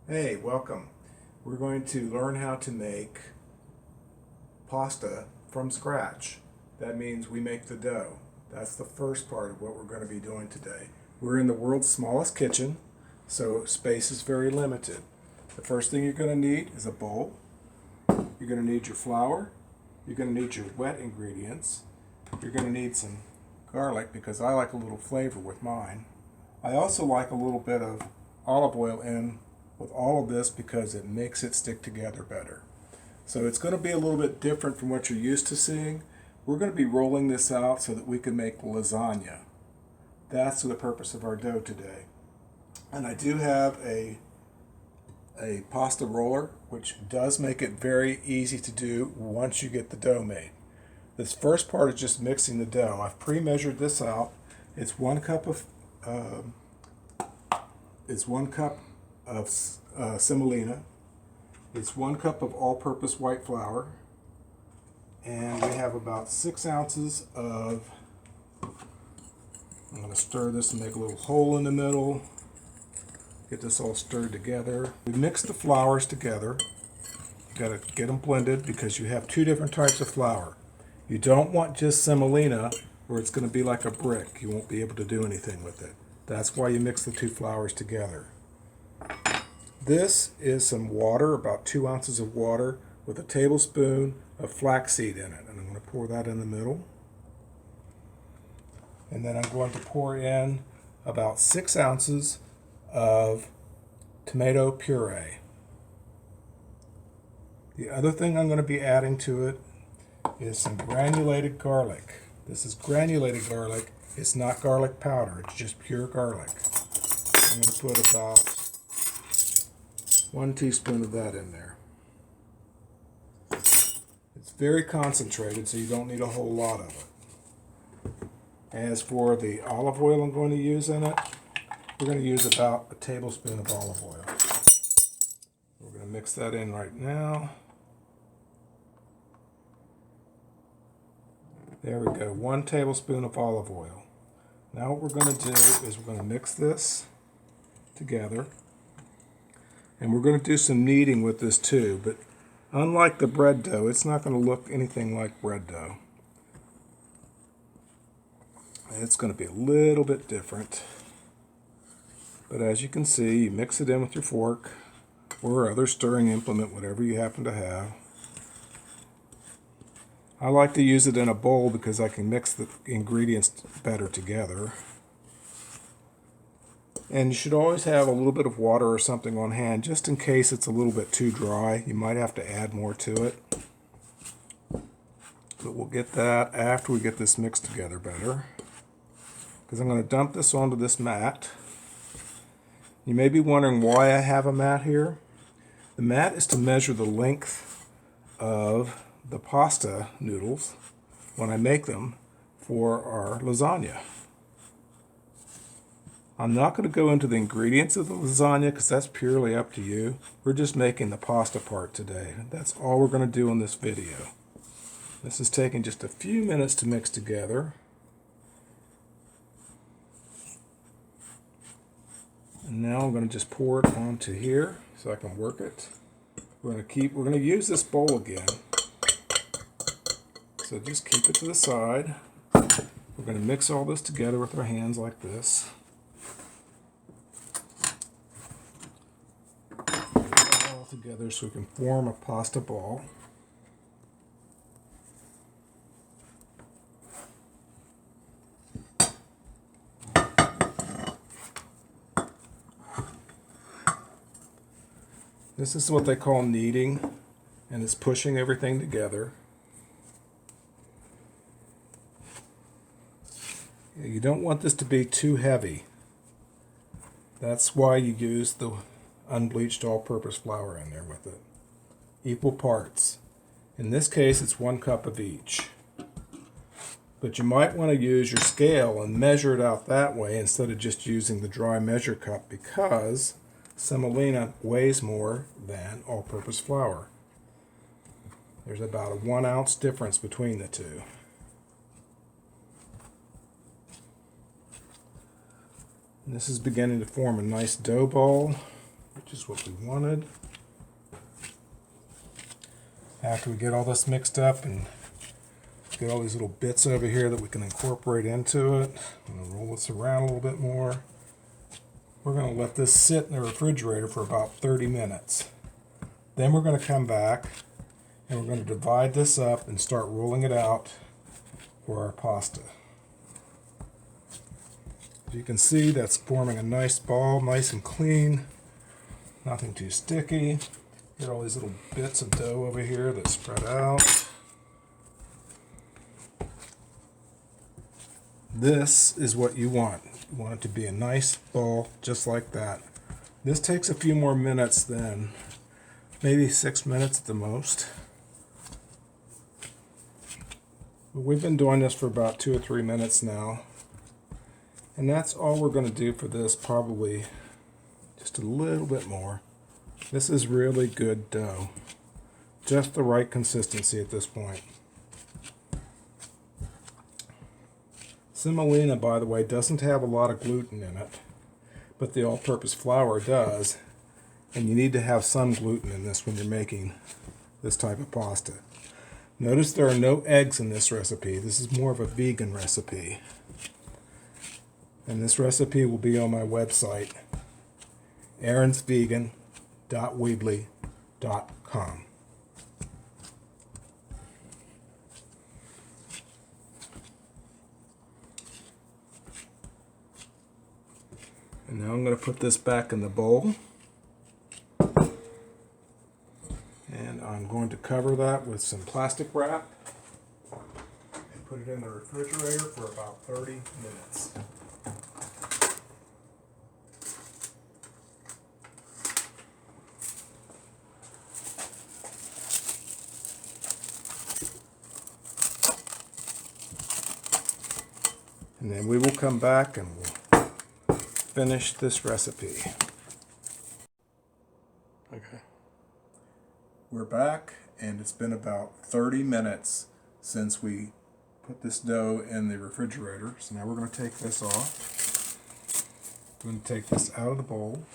Hey, welcome. We're going to learn how to make pasta from scratch. That means we make the dough. That's the first part of what we're going to be doing today. We're in the world's smallest kitchen, so space is very limited. The first thing you're going to need is a bowl. You're going to need your flour. You're going to need your wet ingredients. You're going to need some garlic because I like a little flavor with mine. I also like a little bit of olive oil in with all of this because it makes it stick together better. So it's going to be a little bit different from what you're used to seeing. We're going to be rolling this out so that we can make lasagna. That's the purpose of our dough today. And I do have a pasta roller, which does make it very easy to do once you get the dough made. This first part is just mixing the dough. I've pre-measured this out. It's 1 cup of semolina. It's 1 cup of all-purpose white flour, and we have about 6 ounces of. I'm going to stir this and make a little hole in the middle. Get this all stirred together. We mix the flours together. You got to get them blended because you have 2 different types of flour. You don't want just semolina, or it's going to be like a brick. You won't be able to do anything with it. That's why you mix the 2 flours together. This is some water, about 2 ounces of water, with a tablespoon of flaxseed in it. And I'm going to pour that in the middle. And then I'm going to pour in about 6 ounces of tomato puree. The other thing I'm going to be adding to it is some granulated garlic. This is granulated garlic. It's not garlic powder. It's just pure garlic. I'm going to put about 1 teaspoon of that in there. It's very concentrated, so you don't need a whole lot of it. As for the olive oil I'm going to use in it, we're going to use about a tablespoon of olive oil. We're going to mix that in right now. There we go, 1 tablespoon of olive oil. Now what we're going to do is we're going to mix this together. And we're going to do some kneading with this too, but unlike the bread dough, it's not going to look anything like bread dough. It's going to be a little bit different. But as you can see, you mix it in with your fork or other stirring implement, whatever you happen to have. I like to use it in a bowl because I can mix the ingredients better together. And you should always have a little bit of water or something on hand just in case it's a little bit too dry. You might have to add more to it. But we'll get that after we get this mixed together better. Because I'm going to dump this onto this mat. You may be wondering why I have a mat here. The mat is to measure the length of the pasta noodles when I make them for our lasagna. I'm not going to go into the ingredients of the lasagna because that's purely up to you. We're just making the pasta part today. That's all we're going to do in this video. This is taking just a few minutes to mix together. And now I'm going to just pour it onto here so I can work it. We're going to use this bowl again. So just keep it to the side. We're going to mix all this together with our hands like this. Together so we can form a pasta ball. This is what they call kneading, and it's pushing everything together. You don't want this to be too heavy. That's why you use the unbleached all-purpose flour in there with it. Equal parts. In this case, it's 1 cup of each. But you might want to use your scale and measure it out that way instead of just using the dry measure cup because semolina weighs more than all-purpose flour. There's about a 1 ounce difference between the two. And this is beginning to form a nice dough ball. which is what we wanted. After we get all this mixed up and get all these little bits over here that we can incorporate into it, I'm going to roll this around a little bit more. We're going to let this sit in the refrigerator for about 30 minutes. Then we're going to come back and we're going to divide this up and start rolling it out for our pasta. As you can see, that's forming a nice ball, nice and clean, nothing too sticky. Get all these little bits of dough over here that spread out. This is what you want. You want it to be a nice ball just like that. This takes a few more minutes than maybe 6 minutes at the most. But we've been doing this for about 2 or 3 minutes now. And that's all we're going to do for this, probably just a little bit more. This is really good dough. Just the right consistency at this point. Semolina, by the way, doesn't have a lot of gluten in it, but the all-purpose flour does. And you need to have some gluten in this when you're making this type of pasta. Notice there are no eggs in this recipe. This is more of a vegan recipe. And this recipe will be on my website, erinsvegan.weebly.com. And now I'm going to put this back in the bowl. And I'm going to cover that with some plastic wrap and put it in the refrigerator for about 30 minutes. And then we will come back and we'll finish this recipe. Okay. We're back, and it's been about 30 minutes since we put this dough in the refrigerator. So now we're going to take this off. We're going to take this out of the bowl,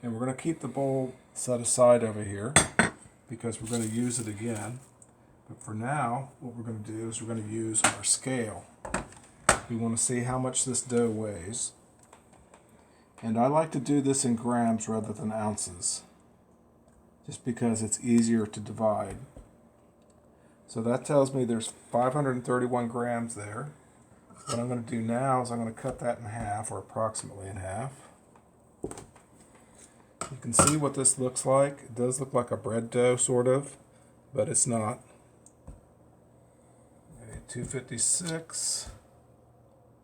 and we're going to keep the bowl set aside over here because we're going to use it again. But for now, what we're going to do is we're going to use our scale. We want to see how much this dough weighs. And I like to do this in grams rather than ounces, just because it's easier to divide. So that tells me there's 531 grams there. What I'm going to do now is I'm going to cut that in half, or approximately in half. You can see what this looks like. It does look like a bread dough, sort of, but it's not. Okay, 256,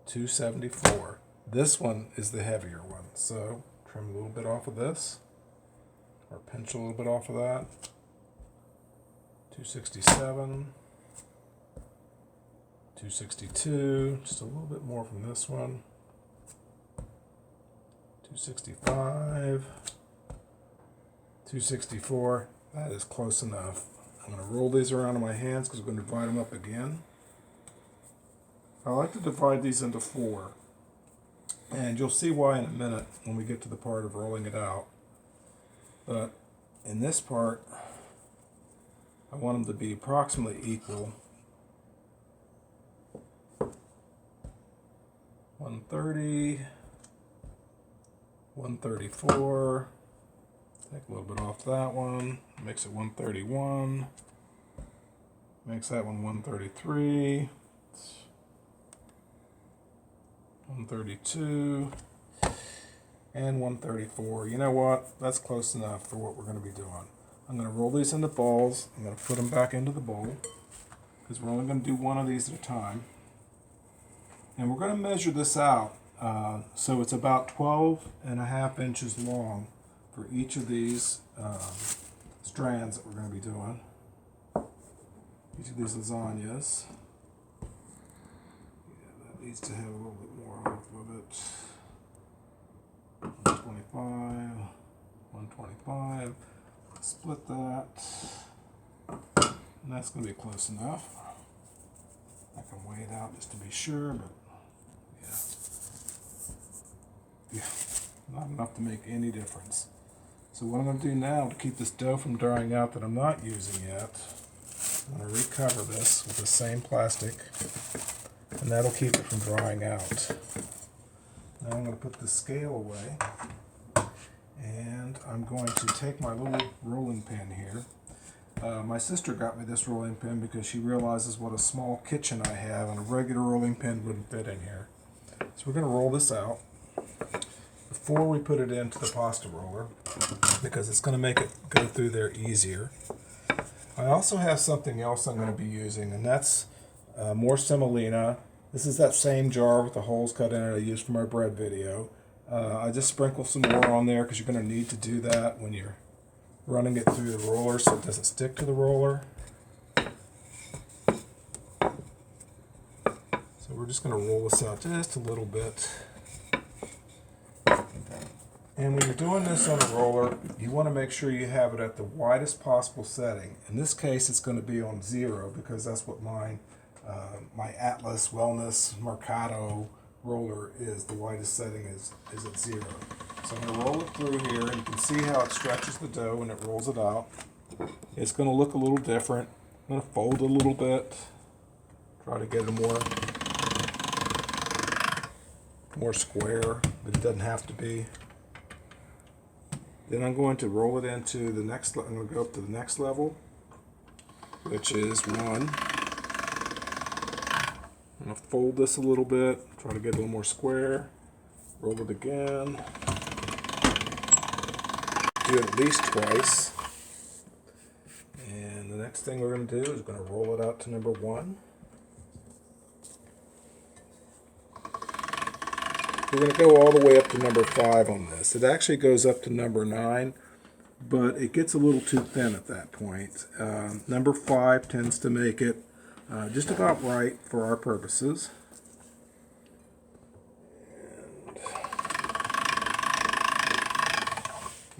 274. This one is the heavier one, so trim a little bit off of this, or pinch a little bit off of that. 267, 262, just a little bit more from this one. 265, 264. That is close enough. I'm going to roll these around in my hands because we're going to divide them up again. I like to divide these into 4. And you'll see why in a minute when we get to the part of rolling it out. But in this part, I want them to be approximately equal. 130, 134. Take a little bit off that one. Makes it 131. Makes that one 133. 132 and 134. You know what? That's close enough for what we're going to be doing. I'm going to roll these into balls. I'm going to put them back into the bowl because we're only going to do one of these at a time. And we're going to measure this out. So it's about 12.5 inches long for each of these strands that we're going to be doing. Each of these lasagnas. Needs to have a little bit more off of it. 125, 125. Split that. And that's going to be close enough. I can weigh it out just to be sure, but yeah, not enough to make any difference. So what I'm going to do now to keep this dough from drying out that I'm not using yet, I'm going to recover this with the same plastic, and that'll keep it from drying out. Now I'm going to put the scale away, and I'm going to take my little rolling pin here. My sister got me this rolling pin because she realizes what a small kitchen I have, and a regular rolling pin wouldn't fit in here. So we're going to roll this out before we put it into the pasta roller, because it's going to make it go through there easier. I also have something else I'm going to be using, and that's more semolina. This is that same jar with the holes cut in it I used for my bread video. I just sprinkle some more on there because you're going to need to do that when you're running it through the roller so it doesn't stick to the roller. So we're just going to roll this out just a little bit. And when you're doing this on a roller, you want to make sure you have it at the widest possible setting. In this case, it's going to be on 0 because that's what my Atlas Wellness Mercado roller is. The widest setting is at 0. So I'm going to roll it through here, and you can see how it stretches the dough when it rolls it out. It's going to look a little different. I'm going to fold it a little bit, try to get it more square, but it doesn't have to be. Then I'm going to roll it into the next. I'm going to go up to the next level, which is 1. I'm going to fold this a little bit, try to get a little more square. Roll it again. Do it at least twice. And the next thing we're going to do is going to roll it out to number 1. We're going to go all the way up to number 5 on this. It actually goes up to number 9, but it gets a little too thin at that point. Number 5 tends to make it just about right for our purposes.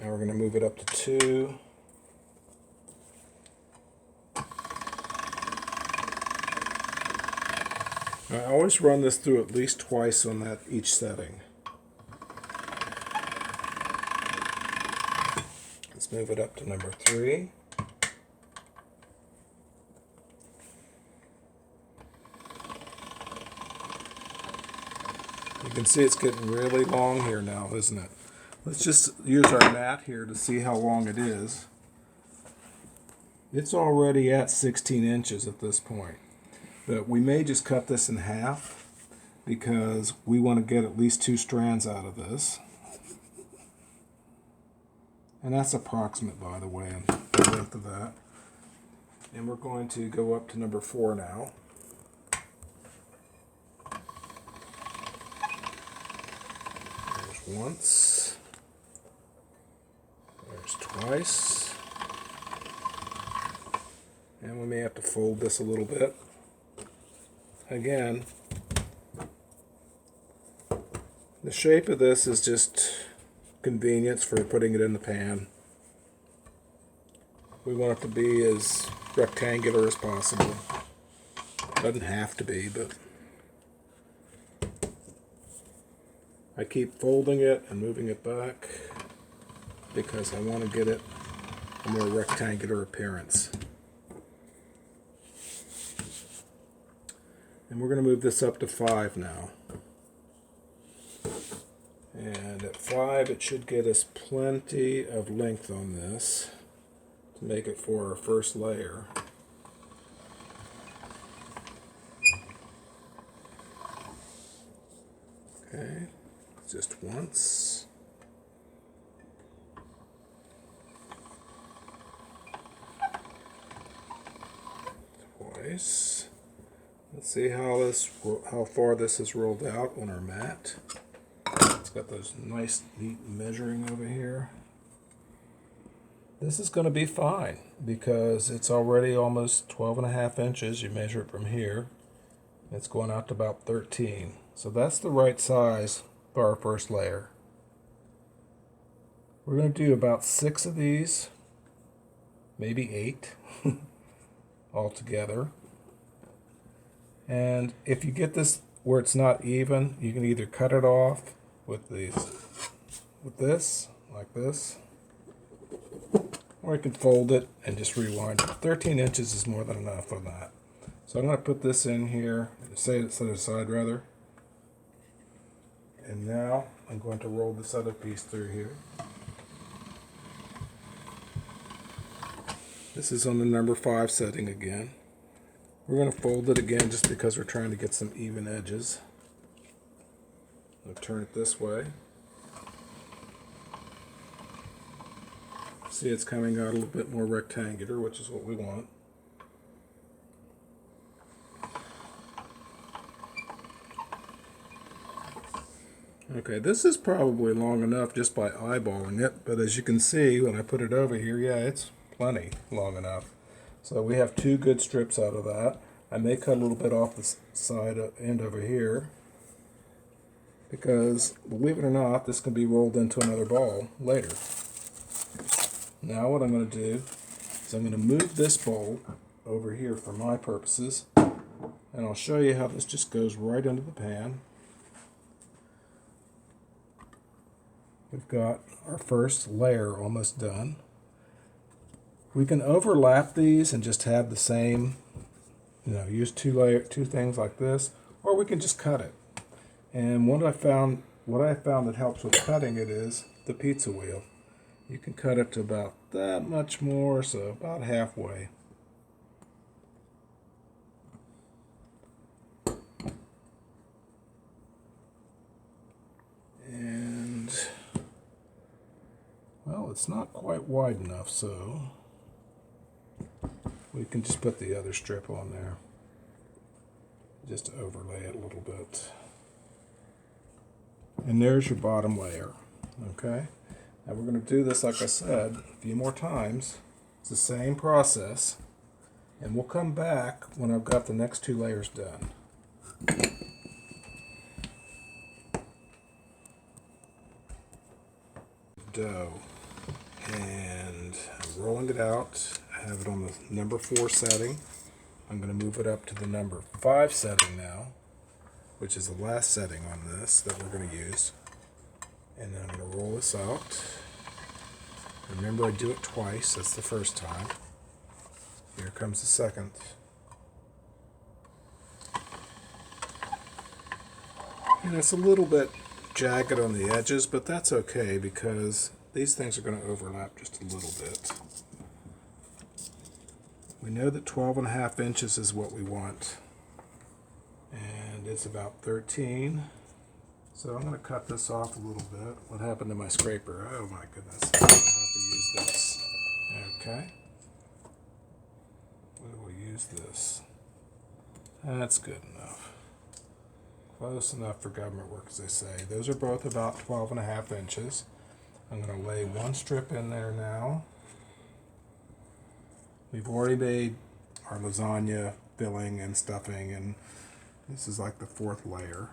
And now we're going to move it up to 2. I always run this through at least twice on each setting. Let's move it up to number 3. You can see it's getting really long here now, isn't it? Let's just use our mat here to see how long it is. It's already at 16 inches at this point. But we may just cut this in half because we want to get at least 2 strands out of this. And that's approximate, by the way, the length of that. And we're going to go up to number 4 now. There's once. There's twice. And we may have to fold this a little bit. Again, the shape of this is just convenience for putting it in the pan. We want it to be as rectangular as possible. Doesn't have to be, but I keep folding it and moving it back because I want to get it a more rectangular appearance. And we're going to move this up to 5 now. And at 5, it should get us plenty of length on this to make it for our first layer. Okay, just once. Twice. Let's see how far this is rolled out on our mat. It's got those nice, neat measuring over here. This is going to be fine because it's already almost 12.5 inches. You measure it from here. It's going out to about 13. So that's the right size for our first layer. We're going to do about 6 of these, maybe 8 altogether. And if you get this where it's not even, you can either cut it off with this, like this, Or I can fold it and just rewind it. 13 inches is more than enough on that. So I'm going to put this in here, set it aside rather. And now I'm going to roll this other piece through here. This is on the number 5 setting again. We're going to fold it again just because we're trying to get some even edges. I'll turn it this way. See, it's coming out a little bit more rectangular, which is what we want. Okay, this is probably long enough just by eyeballing it, but as you can see when I put it over here, yeah, it's plenty long enough. So we have 2 good strips out of that. I may cut a little bit off the side end over here because, believe it or not, this can be rolled into another ball later. Now what I'm going to do is I'm going to move this bowl over here for my purposes, and I'll show you how this just goes right into the pan. We've got our first layer almost done. We can overlap these and just have the same, use two things like this, or we can just cut it. And what I found that helps with cutting it is the pizza wheel. You can cut it to about that much more, so about halfway. And, well, it's not quite wide enough, so we can just put the other strip on there. Just to overlay it a little bit. And there's your bottom layer, okay? Now we're going to do this, like I said, a few more times. It's the same process. And we'll come back when I've got the next 2 layers done. Dough. And I'm rolling it out. I have it on the number 4 setting. I'm going to move it up to the number 5 setting now, which is the last setting on this that we're going to use. And then I'm going to roll this out. Remember, I do it twice. That's the first time. Here comes the second. And it's a little bit jagged on the edges, but that's okay because these things are going to overlap just a little bit. We know that 12.5 inches is what we want. And it's about 13. So I'm going to cut this off a little bit. What happened to my scraper? Oh my goodness. I'm going to have to use this. Okay. We will use this. That's good enough. Close enough for government work, as they say. Those are both about 12.5 inches. I'm going to lay 1 strip in there now. We've already made our lasagna filling and stuffing, and this is like the 4th layer.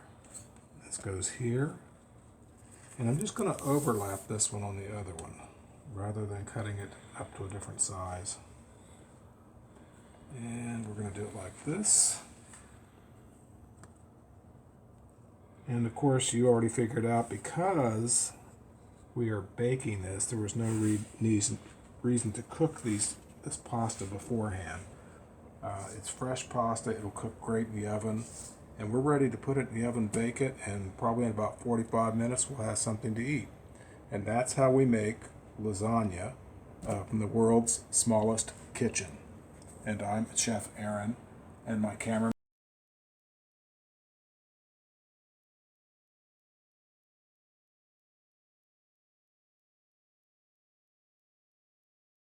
This goes here, and I'm just going to overlap this one on the other one rather than cutting it up to a different size. And we're going to do it like this. And of course you already figured out, because we are baking this, there was no reason to cook this pasta beforehand. It's fresh pasta, it'll cook great in the oven. And we're ready to put it in the oven, bake it, and probably in about 45 minutes we'll have something to eat. And that's how we make lasagna from the world's smallest kitchen. And I'm Chef Erin, and my cameraman